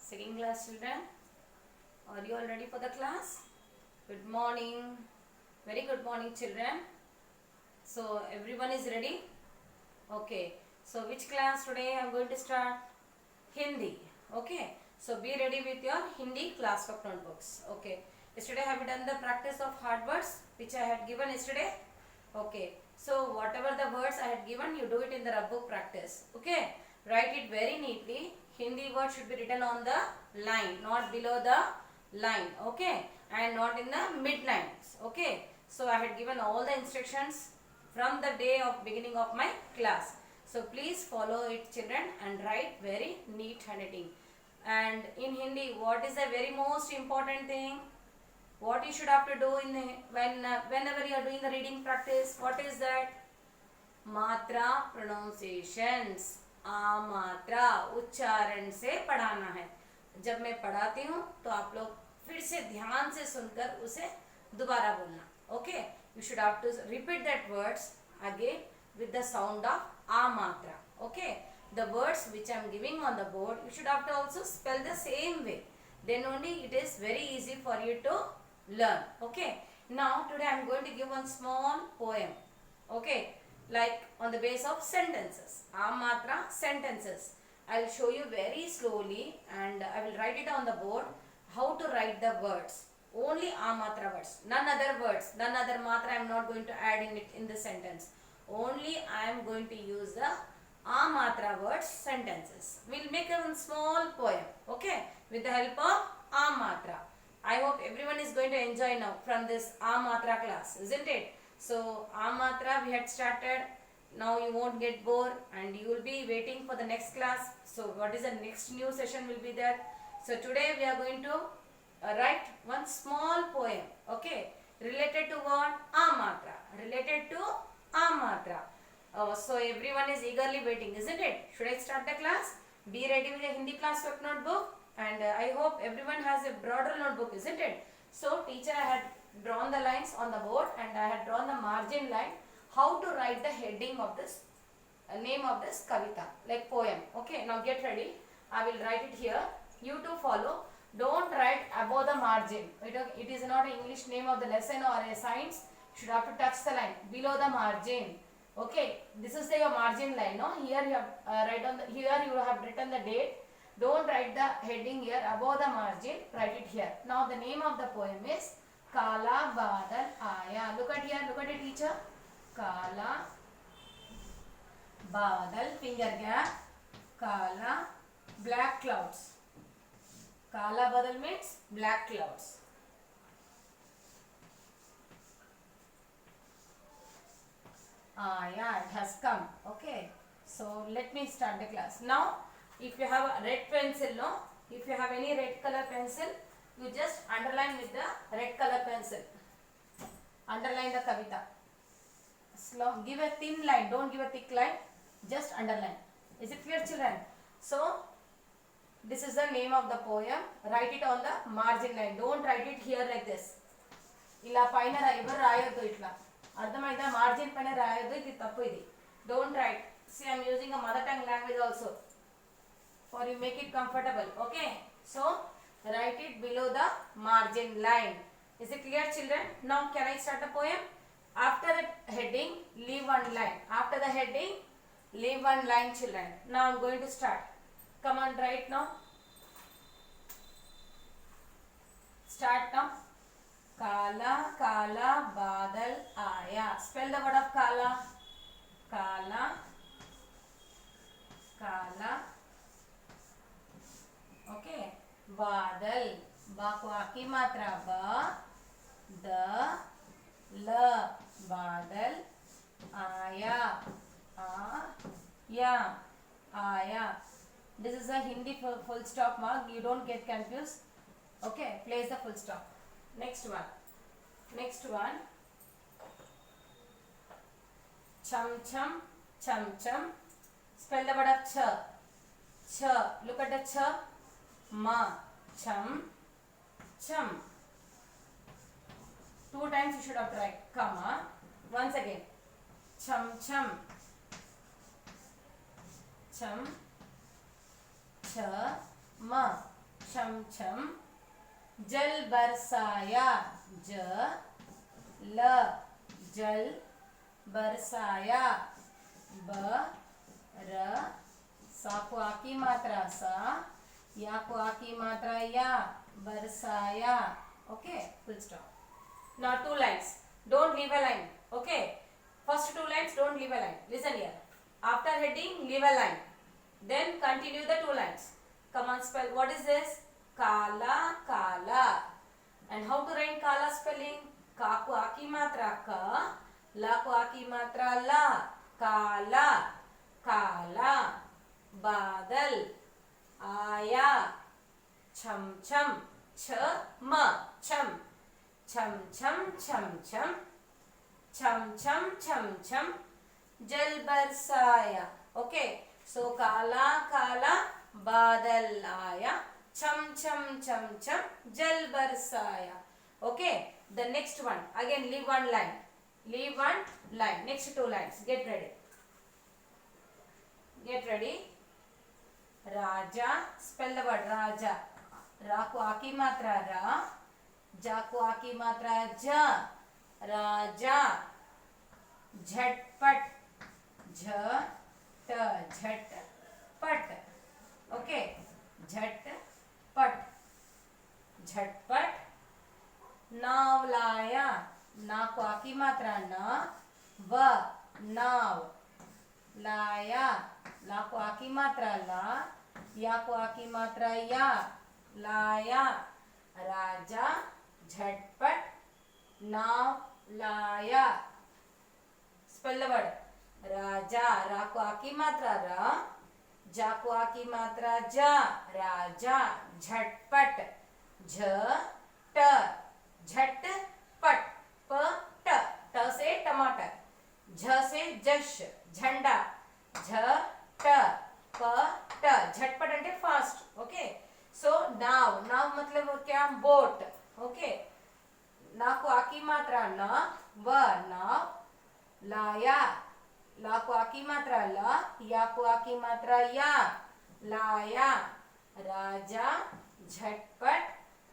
Second class children, are you all ready for the class? Good morning. Very good morning children. So everyone is ready? Okay. So which class today I am going to start? Hindi. Okay. So be ready with your Hindi classwork notebooks. Okay. Yesterday have you done the practice of hard words which I had given yesterday? Okay. So whatever the words I had given, you do it in the rub book practice. Okay. Write it very neatly. Hindi word should be written on the line, not below the line. Okay. And not in the mid lines. Okay. So I had given all the instructions from the day of beginning of my class. So please follow it children and write very neat handwriting. And in Hindi, what is the very most important thing? What you should have to do in the, whenever you are doing the reading practice? What is that? मात्रा pronunciations, आ मात्रा उच्चारण से पढ़ाना है. जब मैं पढ़ाती हूँ तो आप लोग फिर से ध्यान से सुनकर उसे दोबारा बोलना. Okay, you should have to repeat that words again with the sound of a matra. Okay, the words which I am giving on the board, you should have to also spell the same way. Then only it is very easy for you to learn. Okay, now today I am going to give one small poem. Okay, like on the base of sentences, a matra sentences. I will show you very slowly and I will write it on the board how to write the words. Only a matra words, none other words, none other matra I am not going to add in it in the sentence. Only I am going to use the a matra words sentences. We'll make a small poem, okay, with the help of a matra. I hope everyone is going to enjoy now from this a matra class, isn't it? So a matra we had started. Now you won't get bored and you will be waiting for the next class. So what is the next new session will be there. So today we are going to write one small poem, okay, related to what? A matra, related to a matra. So everyone is eagerly waiting, isn't it? Should I start the class? Be ready with a Hindi classwork notebook, and I hope everyone has a broader notebook, isn't it? So teacher had drawn the lines on the board and I had drawn the margin line how to write the heading of this name of this kavita, like poem. Okay, now get ready. I will write it here. You too follow. Don't write above the margin. It is not an English name of the lesson or a science. Should have to touch the line below the margin. Okay, this is your margin line. No, here you have here you have written the date. Don't write the heading here above the margin. Write it here. Now the name of the poem is Kala Badal Aya. Look at here. Look at it, teacher. Kala Badal, finger gap. Kala, black clouds. Kala Badal means black clouds. Yeah, it has come. Okay, so let me start the class. Now, if you have a red pencil, no? If you have any red color pencil, you just underline with the red color pencil. Underline the kavita. Slow. Give a thin line. Don't give a thick line. Just underline. Is it clear, children? So, this is the name of the poem. Write it on the margin line. Don't write it here like this. ఇలా పైన ఎవరు రాయొద్దు ఇట్లా. అర్థమైందా? Margin పైన రాయొద్దు, ఇది తప్పు. ఇది don't write. See I'm using a mother tongue language also for you make it comfortable. Okay, so right it below the margin line. Is it clear children? Now can I start the poem? After the heading leave one line. After the heading leave one line children. Now I'm going to start. Come on, right now. Start now. Kala Kala Badal Aya. Spell the word of Kala. Kala Kala. Okay. Badal. Ba ko aki matra ba. Da la. Badal Aya. Aya. Aya. This is a Hindi full stop mark. You don't get confused. Okay. Place the full stop. Next one. Next one. Chum chum, chum chum. Spell the word of cha. Cha. Look at the cha. Ma. Chum, chum. 2 times you should have to write comma. Once again. Chum chum. Chum. Cha. Ma. छम छम जल बरसाया ज ल जल बरसाया ब र सा को आ की मात्रा सा या को आ की मात्रा या बरसाया. Okay, full stop. Now two lines, don't leave a line. Okay, first two lines don't leave a line. Listen here, after heading leave a line, then continue the two lines. Come on, spell. What is this? Kala, kala. And how to write kala spelling? Ka को आ की मात्रा का, ला को आ की मात्रा ला, काला, काला. बादल आया, छम छम छ म छम, छम छम छम छम, छम छम छम छम जल बरसाया. Okay, so काला काला बादल आया, छम छम छम छम जल बरसाया. Okay, the next one again, leave one line, leave one line, next two lines. Get ready, get ready. Raja, spell the word राजा. रा को आ की मात्रा रा, जा को आ की मात्रा जा, राजा. झटपट झ ट झटपट. ओके, झटपट, झटपट. नाव लाया, ना को आ की मात्रा ना, व नाव लाया, ला को आ की मात्रा ला, या को आ की मात्रा या, लाया. राजा झटपट नाव लाया. स्पेल द वर्ड राजा. रा को आ की मात्रा रा, जा को आ की मात्रा जा, राजा. झटपट झ ट झटपट, प ट, ट से टमाटर, झ से जश झंडा, झ ट प ट. झटपट అంటే फास्ट. ओके, सो नाव, नाव मतलब क्या? बोट. ओके, ना को आ की मात्रा ना, व नाव, लाया, ला को आ की मात्रा ला, या को आ की मात्रा या, लाया. राजा झटपट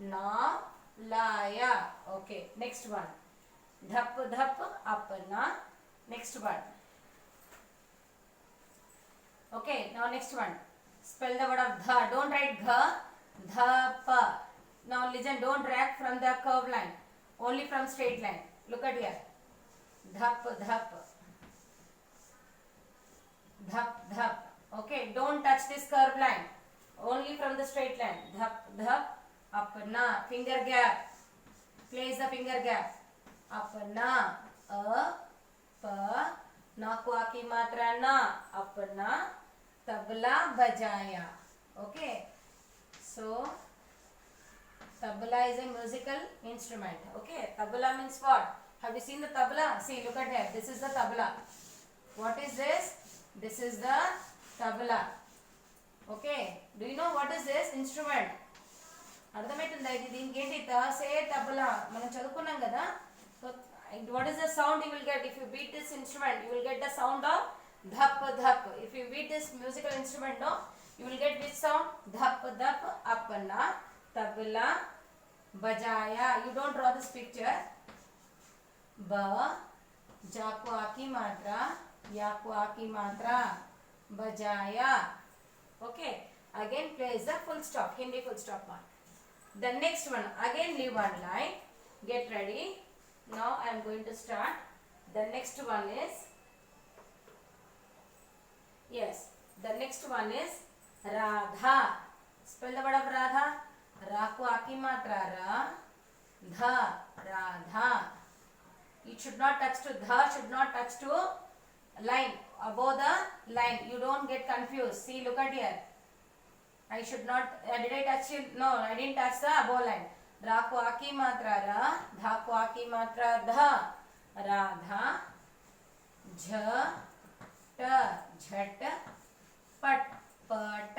नाव लाया. Okay, next one. धप धप अपना. Next one. Okay, now next one. Spell the word of dha. Don't write gha, dha pa. Now listen, don't drag from the curved line, only from straight line. Look at here. Dhap dhap, dhap dhap. Okay, don't touch this curved line, only from the straight line. Dhap dhap apna. Finger gap, place the finger gap. Apna, a pa, ना को आ की मात्रा ना, अपना. तबला बजाया. Okay, so tabla is a musical instrument. Okay, tabla means what? Have you seen the tabla? See, look at here, this is the tabla. What is this? This is the tabla. Okay, do you know what is this instrument? అర్థమవుతుందా? ఇది దీనికి ఏంటి? సే తబలా మనం చదువుకున్నాం కదా. So what is the sound you will get if you beat this instrument? You will get the sound of dhap dhap. If you beat this musical instrument, no, you will get which sound? Dhap dhap. Apna tabla bajaya. You don't draw this picture. Ba ja ko a ki matra, ya ko a ki matra, bajaya. Okay, again place the full stop, Hindi full stop mark. The next one, again leave one line. Get ready. Now I am going to start. The next one is, yes, the next one is Radha. Spell the word of Radha. Ra ko a ki matra ra, dha, Radha. It should not touch to dha, should not touch to line, above the line. You don't get confused. See, look at here. I should not, did I touch it? No, I didn't touch the above line. Ra ko a ki matra ra, dha ko a ki matra dha, Radha. Jha ta, jhat pat, pat,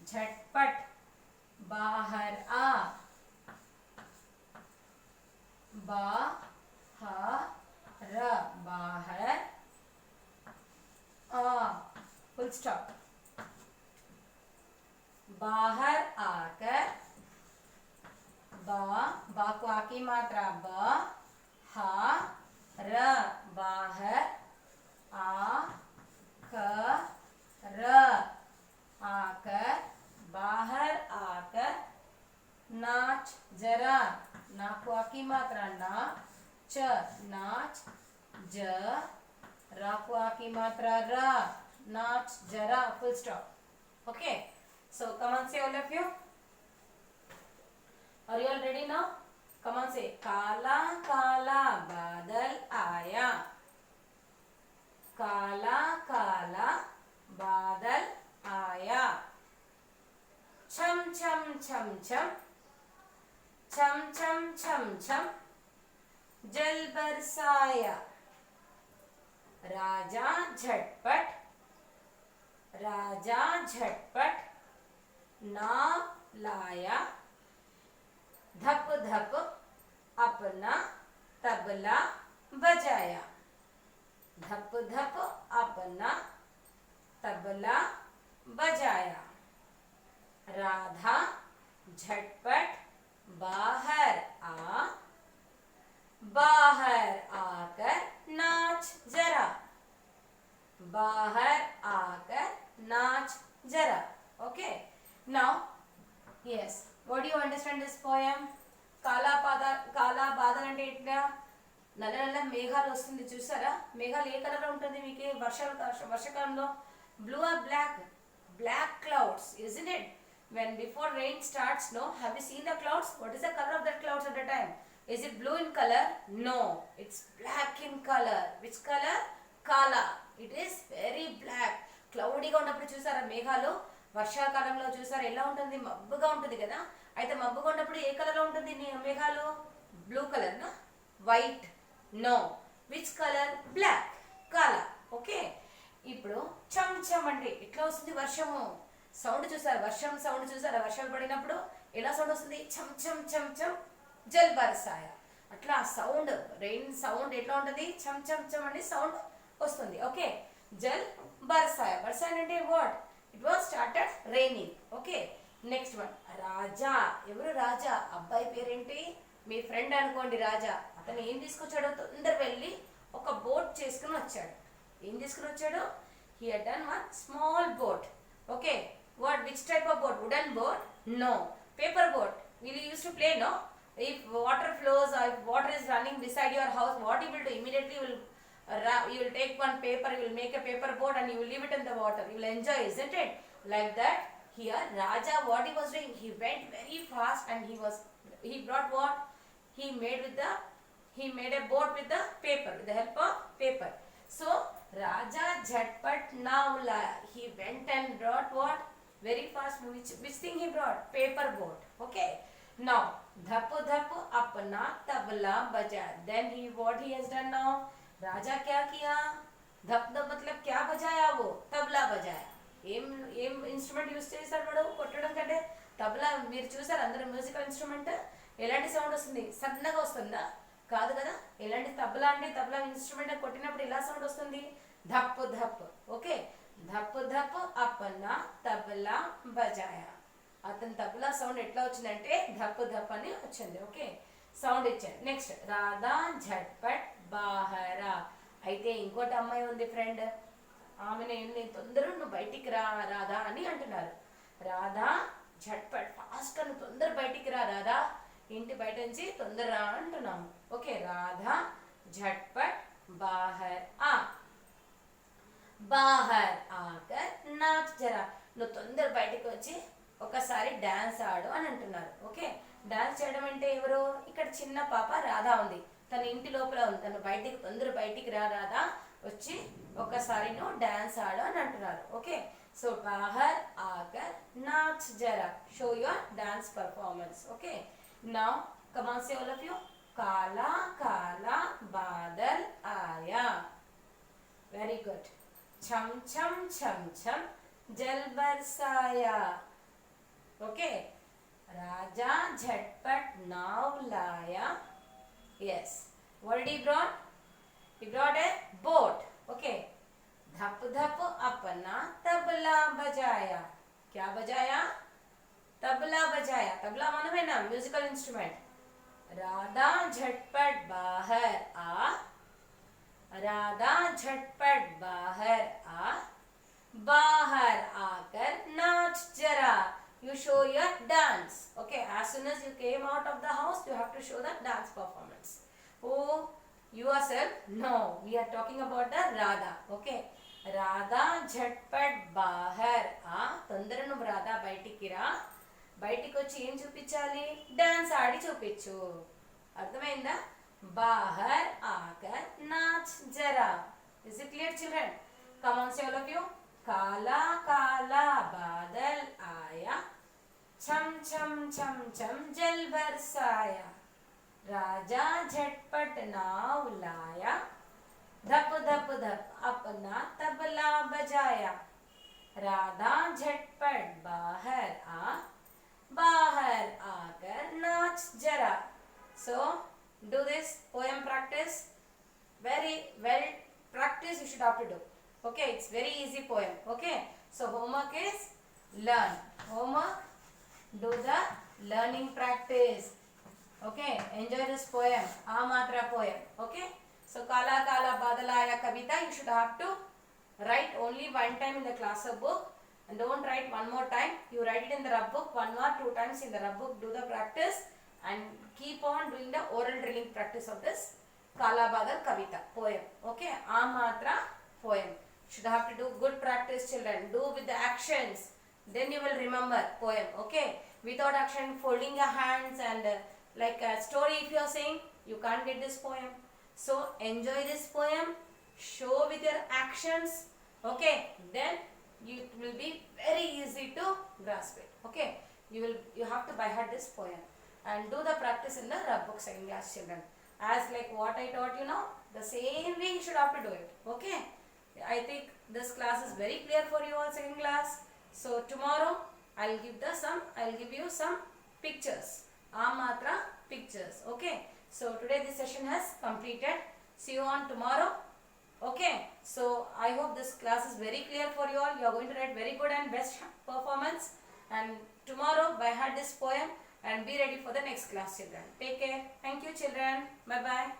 झटपट. बाहर आ, बाहर, बाहर आ. Full stop. बाहर आकर बा को आ की मात्रा ब हा र बाहर आ क र आकर बाहर आकर नाच जरा ना को आ की मात्रा ना च नाच ज रा को आ की मात्रा रा नाच जरा full stop. Okay, so come on say all of you. Are you all ready now? Come on say काला काला बादल आया. काला काला बादल आया. छम छम छम छम छम छम छम छम जल बरसाया. राजा झटपट नाव लाया. धप धप अपना तबला बजाया. धप धप अपना तबला बजाया. राधा झटपट बाहर आकर नाच जरा. बाहर आकर नाच जरा. Okay, now yes, what do you understand this poem? కాలా బాధలు అంటే ఎట్లా నల్ల నల్ల మేఘాలు వస్తుంది చూసారా. మేఘాలు ఏ కలర్ ఉంటుంది మీకు వర్షాకాలంలో? Blue or black clouds, isn't it? When before rain starts, no, have you seen the clouds? What is the color of that clouds at the time? Is it blue in color? No, it's black in color. Which color? Kala. It is very black. క్లౌడీగా ఉన్నప్పుడు చూసారా మేఘాలు? వర్షాకాలంలో చూసారా ఎలా ఉంటుంది? మబ్బుగా ఉంటుంది కదా. అయితే మబ్బుగా ఉన్నప్పుడు ఏ కలర్ లో ఉంటుంది మేఘాలు? బ్లూ కలర్ నా? White? No. Which colour? Black. కాలా. ఓకే, ఇప్పుడు చమ్ చమ్ అంటే ఎట్లా వస్తుంది వర్షము? సౌండ్ చూసారా? వర్షం సౌండ్ చూసారా? వర్షాలు పడినప్పుడు ఎలా సౌండ్ వస్తుంది? చమ్ చమ్ చమ్ చమ్ జల్ బరసాయ. అట్లా సౌండ్, రెయిన్ సౌండ్ ఎట్లా ఉంటుంది? చమ్ చమ్ చమ్ అని సౌండ్ వస్తుంది. ఓకే, జల్ బరసాయ. బరసాయ అంటే what? It was started raining. Okay, next one రాజా. ఎవరు రాజా? అబ్బాయి పేరేంటి? మీ ఫ్రెండ్ అనుకోండి రాజా. అతను ఏం తీసుకొచ్చాడో తొందర వెళ్ళి ఒక బోట్ చేసుకుని వచ్చాడు. ఏం తీసుకుని వచ్చాడు? He had done one small boat. Okay, what? Which type of boat? Wooden boat? No, paper boat. Will you use to play? No. If water flows or if water is running beside your house, what you will do? Immediately you will take one paper, you will make a paper boat and you will leave it in the water. You will enjoy, isn't it? Like that. Here Raja, what he was doing? He went very fast and he brought what? He made a boat with the paper, with the help of paper. So Raja Jhatpat Naula, he went and brought what? Very fast. Which thing he brought? Paper boat. Okay. Now धप धप अपना तबला बजा. Then what he has done now? राजा क्या किया? धप धप मतलब क्या बजाया? वो तबला बजाया. ఏం ఇన్స్ట్రుమెంట్ యూస్ చేశారు వాడు కొట్టడం కంటే? తబలా. మీరు చూసారు అందరూ మ్యూజికల్ ఇన్స్ట్రుమెంట్ ఎలాంటి సౌండ్ వస్తుంది? సన్నగా వస్తుందా? కాదు కదా. ఎలాంటి తబలా అంటే తబలా ఇన్స్ట్రుమెంట్ కొట్టినప్పుడు ఎలా సౌండ్ వస్తుంది? ధప్ ధప్. ఓకే, ధప్ ధప్ అప్పన్నా తబలా బజాయా. అతని తబలా సౌండ్ ఎట్లా వచ్చిందంటే ధప్ ధప్ అని వచ్చింది. ఓకే, సౌండ్ ఇచ్చాడు. నెక్స్ట్ రాధా ఝట్పట్ బాహరా. అయితే ఇంకోటి అమ్మాయి ఉంది ఫ్రెండ్. ఆమెను తొందర నువ్వు బయటికి రా రాధా అని అంటున్నారు. రాధా ఝట్పట్ ఫాస్ట్ గా నువ్వు తొందర బయటికి రా రాధా. ఇంటి బయట నుంచి తొందర రా అంటున్నాము. ఓకే, రాధా ఝట్పట్ బాహర్ ఆకర్ నాచ్ జరా. నువ్వు తొందర బయటకు వచ్చి ఒకసారి డాన్స్ ఆడు అని అంటున్నారు. ఓకే, డాన్స్ చేయడం అంటే ఎవరు? ఇక్కడ చిన్న పాప రాధా ఉంది, తన ఇంటి లోపల ఉంది. తను తొందర బయటికి రా రాధా, వచ్చి ఒకసారి నువ్వు డాన్స్ ఆడు అని అంటున్నారు. ఓకే, సో బాహర్ ఆకర్ నాచ్ జరా, show your dance performance. Okay, now come on say all of you. కాలా కాలా బాదల్ ఆయా. Very good. छम छम छम छम जल बरसाया. ओके, राजा झटपट नाव लाया. Yes, what did he brought? He brought a boat. Okay, धप धप अपना तबला बजाया. क्या बजाया? तबला बजाया. तबला मालूम है ना, म्यूजिकल इंस्ट्रूमेंट. राधा झटपट बाहर आ, राधा झटपट बाहर आ, बाहर आकर नाच जरा. You show your dance. Okay, as soon as you came out of the house, you have to show the dance performance. Oh, yourself? No, we are talking about the Radha. Okay, Radha झटपट बाहर आ. తొందర నువ్వు రాధా బయటికి రా. బయటికి వచ్చి ఏం చూపించాలి? డాన్స్ ఆడి చూపించు. అర్థమైందా? బాహర్ ఆకర్ నాచ్ జరా. Is it clear, children? Come on, say all of you. काला काला बादल आया, छम छम छम छम जल बरसाया, राजा झटपट नाव लाया, धप धप धप अपना तबला बजाया, राधा झटपट बाहर आ, बाहर आकर नाच जरा. So do this poem practice. Very well practice you should have to do. Okay, it's very easy poem. Okay, so homework is learn. Homework, do the learning practice. Okay, enjoy this poem, Amatra poem. Okay, so Kala Kala Badalaya Kavita you should have to write only one time in the class book, and don't write one more time. You write it in the rub book one or two times in the rub book. Do the practice and keep on doing the oral drilling practice of this Kala Badal Kavita poem. Okay, Amatra poem. Should have to do good practice, children. Do with the actions, then you will remember poem. Okay, without action, folding your hands and like a story if you are saying, you can't get this poem. So enjoy this poem, show with your actions. Okay, then it will be very easy to grasp it. Okay, you have to by heart this poem and do the practice in the rub book second class, children. As like what I taught you now, the same way you should have to do it. Okay, I think this class is very clear for you all, second class. So tomorrow I'll give you some pictures, Amatra pictures. Okay, so today this session has completed. See you on tomorrow. Okay, so I hope this class is very clear for you all. You are going to write very good and best performance, and tomorrow by heart this poem and be ready for the next class, children. Take care. Thank you, children. Bye bye.